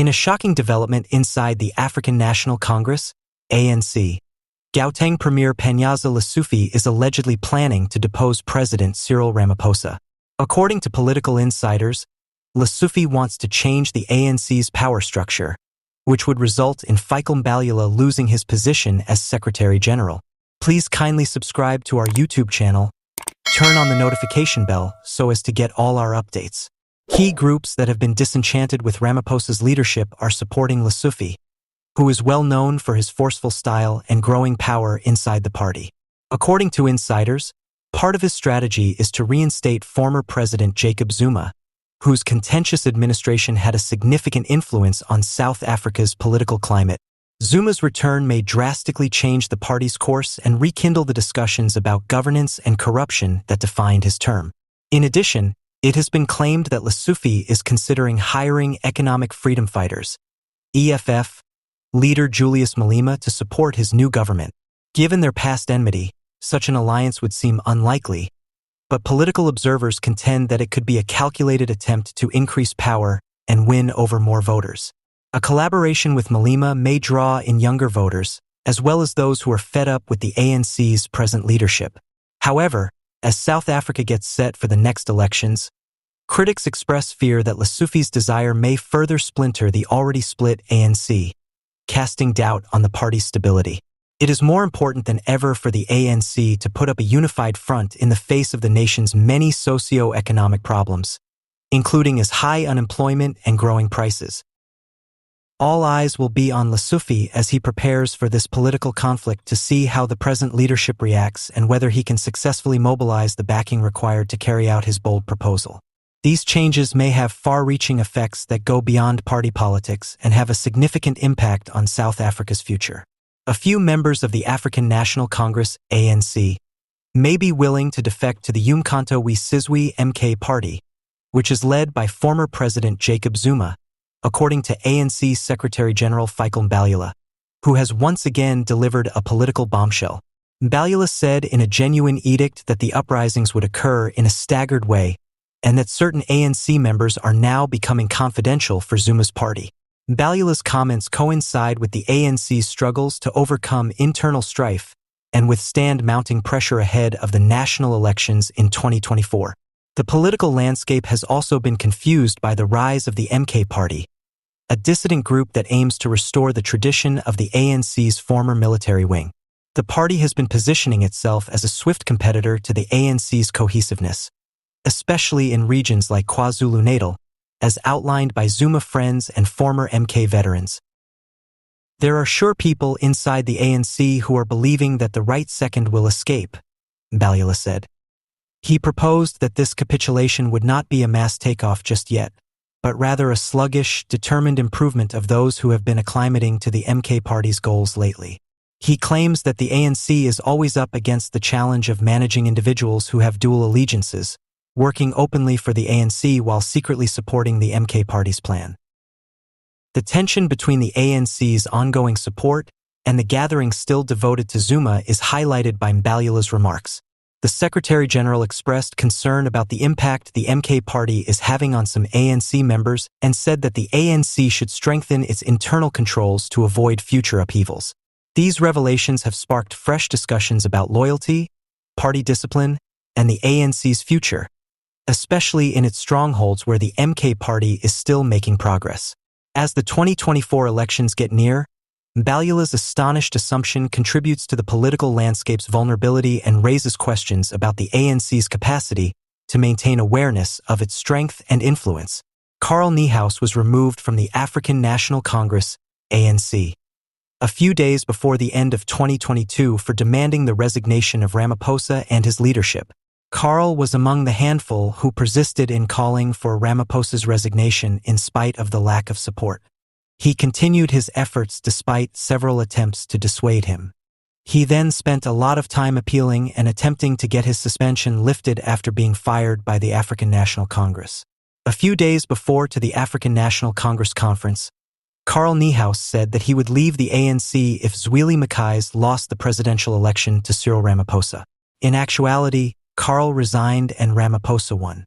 In a shocking development inside the African National Congress, ANC, Gauteng Premier Panyaza Lesufi is allegedly planning to depose President Cyril Ramaphosa. According to political insiders, Lesufi wants to change the ANC's power structure, which would result in Fikile Mbalula losing his position as Secretary General. Please kindly subscribe to our YouTube channel, turn on the notification bell so as to get all our updates. Key groups that have been disenchanted with Ramaphosa's leadership are supporting Lesufi, who is well known for his forceful style and growing power inside the party. According to insiders, part of his strategy is to reinstate former President Jacob Zuma, whose contentious administration had a significant influence on South Africa's political climate. Zuma's return may drastically change the party's course and rekindle the discussions about governance and corruption that defined his term. In addition, it has been claimed that Lesufi is considering hiring economic freedom fighters, EFF, leader Julius Malema to support his new government. Given their past enmity, such an alliance would seem unlikely, but political observers contend that it could be a calculated attempt to increase power and win over more voters. A collaboration with Malema may draw in younger voters, as well as those who are fed up with the ANC's present leadership. However, as South Africa gets set for the next elections, critics express fear that Lesufi's desire may further splinter the already split ANC, casting doubt on the party's stability. It is more important than ever for the ANC to put up a unified front in the face of the nation's many socioeconomic problems, including as high unemployment and growing prices. All eyes will be on Lesufi as he prepares for this political conflict to see how the present leadership reacts and whether he can successfully mobilize the backing required to carry out his bold proposal. These changes may have far-reaching effects that go beyond party politics and have a significant impact on South Africa's future. A few members of the African National Congress, ANC, may be willing to defect to the Umkhonto we Sizwe MK party, which is led by former President Jacob Zuma, according to ANC Secretary-General Fikile Mbalula, who has once again delivered a political bombshell. Mbalula said in a genuine edict that the uprisings would occur in a staggered way and that certain ANC members are now becoming confidential for Zuma's party. Mbalula's comments coincide with the ANC's struggles to overcome internal strife and withstand mounting pressure ahead of the national elections in 2024. The political landscape has also been confused by the rise of the MK party, a dissident group that aims to restore the tradition of the ANC's former military wing. The party has been positioning itself as a swift competitor to the ANC's cohesiveness, especially in regions like KwaZulu-Natal, as outlined by Zuma friends and former MK veterans. There are sure people inside the ANC who are believing that the right second will escape, Mbalula said. He proposed that this capitulation would not be a mass takeoff just yet, but rather a sluggish, determined improvement of those who have been acclimating to the MK party's goals lately. He claims that the ANC is always up against the challenge of managing individuals who have dual allegiances, working openly for the ANC while secretly supporting the MK party's plan. The tension between the ANC's ongoing support and the gathering still devoted to Zuma is highlighted by Mbalula's remarks. The Secretary-General expressed concern about the impact the MK party is having on some ANC members and said that the ANC should strengthen its internal controls to avoid future upheavals. These revelations have sparked fresh discussions about loyalty, party discipline, and the ANC's future, especially in its strongholds where the MK party is still making progress. As the 2024 elections get near, Mbalula's astonished assumption contributes to the political landscape's vulnerability and raises questions about the ANC's capacity to maintain awareness of its strength and influence. Karl Niehaus was removed from the African National Congress, ANC, a few days before the end of 2022 for demanding the resignation of Ramaphosa and his leadership. Karl was among the handful who persisted in calling for Ramaphosa's resignation in spite of the lack of support. He continued his efforts despite several attempts to dissuade him. He then spent a lot of time appealing and attempting to get his suspension lifted after being fired by the African National Congress. A few days before to the African National Congress conference, Karl Niehaus said that he would leave the ANC if Zweli Mkhize lost the presidential election to Cyril Ramaphosa. In actuality, Karl resigned and Ramaphosa won.